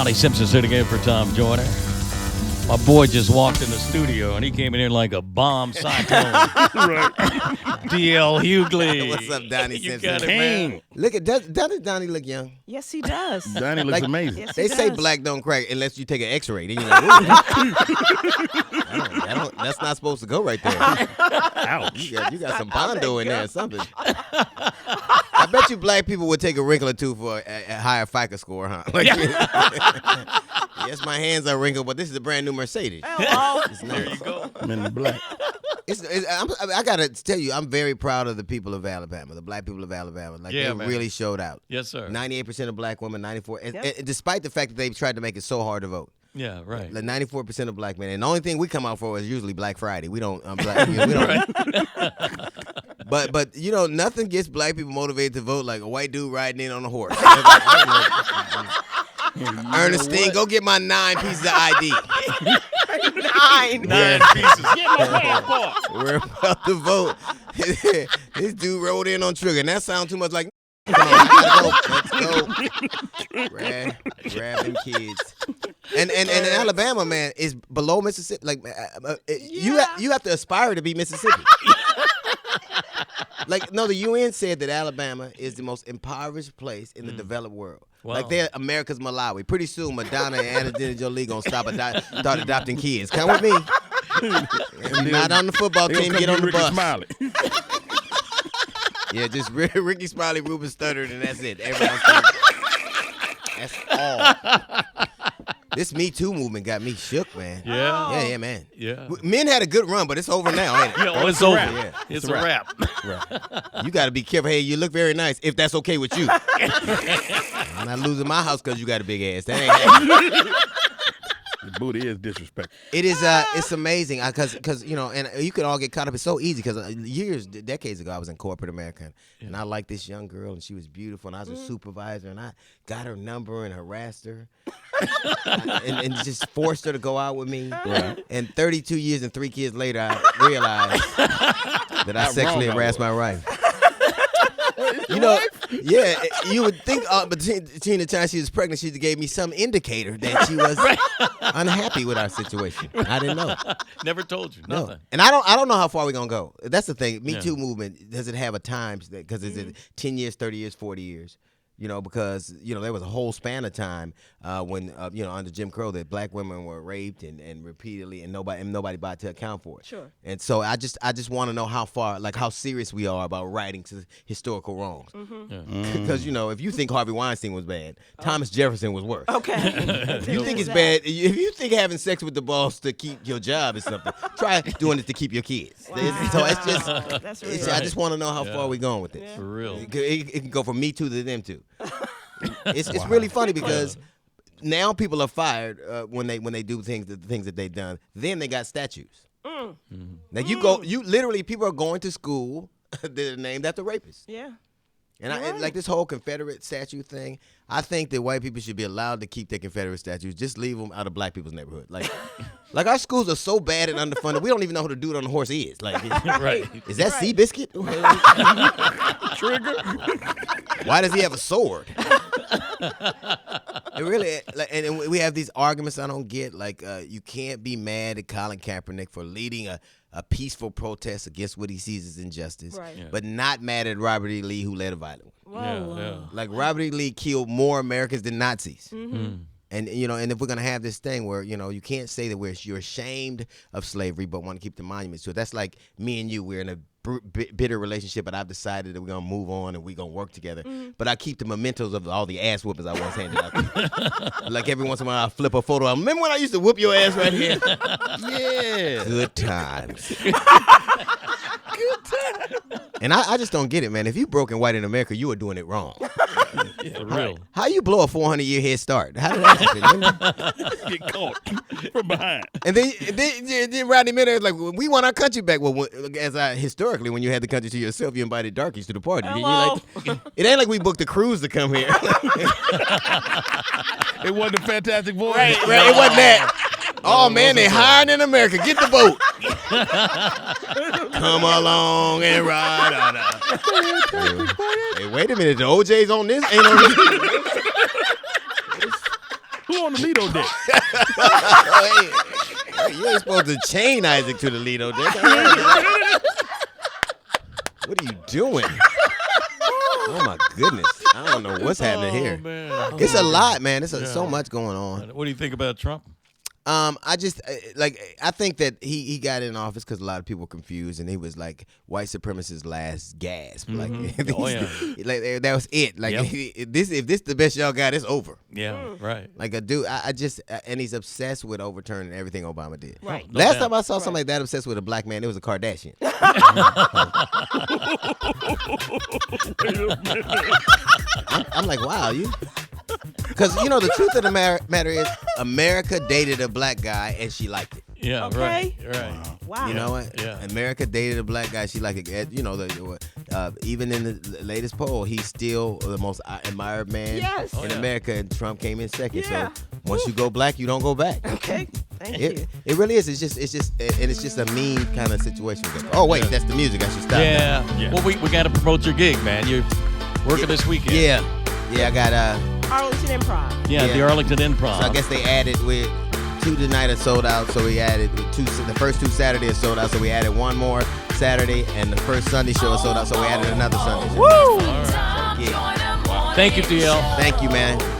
Donnie Simpson sitting in for Tom Joyner. My boy just walked in the studio, and he came in here like a bomb cyclone. Right. DL Hughley. What's up, Donnie You Simpson? got it, man. Look at doesn't Donnie look young? Yes, he does. Donnie looks Like- amazing. Yes, They he say does. black don't crack unless you take an X-ray. Then you're like, ooh. That's not supposed to go right there. Ouch. You got some Bondo in there or something. I bet you black people would take a wrinkle or two for a higher FICO score, huh? Like, yes, my hands are wrinkled, but this is a brand new Mercedes. Hello. There you go. Men in black. I gotta tell you, I'm very proud of the people of Alabama, the black people of Alabama. Like Yeah, they man. really showed out. Yes, sir. 98% of black women, 94%. Yep. And despite the fact that they tried to make it so hard to vote. Yeah, right. Like 94% of black men, and the only thing we come out for is usually Black Friday. We don't, black, we don't. But you know, nothing gets black people motivated to vote like a white dude riding in on a horse. Ernestine, go get my 9 pieces of ID. 9. Pieces. Get my passport. We're about to vote. This dude rode in on trigger, and that sounds too much like. Come on, we gotta go. Let's go. Grab them kids. And Alabama, man, is below Mississippi. Like you have to aspire to be Mississippi. Like no, the UN said that Alabama is the most impoverished place in the developed world. Wow. Like they're America's Malawi. Pretty soon, Madonna and Angelina Jolie gonna start adopting kids. Come with me. If you're not on the football team, get on the bus. Smiley. Yeah, just Ricky Smiley, Ruben Studdard, and that's it. Everyone else, that's all. This MeToo movement got me shook, man. Yeah. Yeah, man. Yeah. Men had a good run, but it's over now, ain't it? Yeah, it's over. Yeah. It's a wrap. You got to be careful. Hey, you look very nice, if that's okay with you. I'm not losing my house because you got a big ass. That ain't happening. The booty is disrespectful. It is. It's amazing because you know, and you can all get caught up. It's so easy because decades ago, I was in corporate America, and I liked this young girl, and she was beautiful, and I was a supervisor, and I got her number and harassed her, and just forced her to go out with me. Right. And 32 years and 3 kids later, I realized that I sexually harassed my wife. You know, yeah, you would think, but between the time she was pregnant, she gave me some indicator that she was unhappy with our situation. I didn't know. Never told you. No. Nothing. And I don't know how far we're gonna go. That's the thing. Me Too movement, does it have a time? Because is it 10 years, 30 years, 40 years? You know, because you know there was a whole span of time when you know under Jim Crow that black women were raped and repeatedly and nobody bought to account for it. Sure. And so I just want to know how far, like how serious we are about righting to historical wrongs. Because you know if you think Harvey Weinstein was bad, Thomas Jefferson was worse. Okay. If you think it's bad, if you think having sex with the boss to keep your job is something, try doing it to keep your kids. So it's just, That's I just want to know how far we're going with this. For real. It can go from Me Too to them too. It's really funny because now people are fired when they do the things that they've done. Then they got statues. Now you literally people are going to school that are named after rapists. Yeah. And like this whole Confederate statue thing, I think that white people should be allowed to keep their Confederate statues. Just leave them out of black people's neighborhood. Like our schools are so bad and underfunded, we don't even know who the dude on the horse is. Like, Right. is that Seabiscuit? Trigger. Why does he have a sword? It really, and we have these arguments I don't get. Like, you can't be mad at Colin Kaepernick for leading a peaceful protest against what he sees as injustice, Right. Yeah. but not mad at Robert E. Lee who led a violent one. Yeah. Like Robert E. Lee killed more Americans than Nazis. And you know, and if we're gonna have this thing where you know you can't say that you're ashamed of slavery but want to keep the monuments to it. That's like me and you. We're in a bitter relationship, but I've decided that we're gonna move on and we're gonna work together. But I keep the mementos of all the ass whoopings I once handed out. Like every once in a while, I flip a photo. Remember when I used to whoop your ass right here? Yeah, good times. And I just don't get it, man. If you broke and white in America, you are doing it wrong. For real. How you blow a 400-year head start? How did that happen? Get caught from behind. And then Rodney Miller is like, we want our country back. Well, historically, when you had the country to yourself, you invited darkies to the party. Hello. It ain't like we booked a cruise to come here. It wasn't a Fantastic Voyage. Right, it wasn't that. Oh, man, they hiring in America. Get the boat. Come along and ride on us. Hey, wait a minute. The OJ's on this? Ain't on this? Who you on the Lido deck? Hey, you ain't supposed to chain Isaac to the Lido deck. What are you doing? Oh my goodness! I don't know what's happening here. Man. It's a lot, man. It's so much going on. What do you think about Trump? I just I think that he got in office because a lot of people were confused, and he was like white supremacist last gasp. Like, like that was it. Like if this the best y'all got, it's over. Yeah, right. Like a dude, I just and he's obsessed with overturning everything Obama did. Right. No Last doubt. time I saw somebody that obsessed with a black man, it was a Kardashian. I'm like, wow, you. Because, you know, the truth of the matter is America dated a black guy and she liked it. Yeah, Okay. right. Wow. You know what? Yeah. America dated a black guy. She liked it. You know, even in the latest poll, he's still the most admired man Yes. in America, and Trump came in second. Yeah. So once you go black, you don't go back. Okay. Thank you. It really is. It's just a mean kind of situation. Oh wait, that's the music. I should stop. Yeah. Yeah. Well, we got to promote your gig, man. You're working this weekend. Yeah, I got Arlington Improv. Yeah, the Arlington Improv. So I guess they added with 2 tonight are sold out, so we added the first 2 Saturdays are sold out, so we added 1 more Saturday, and the first Sunday show is sold out, so we added another Sunday show. Woo! Yeah. Thank you, DL. Thank you, man.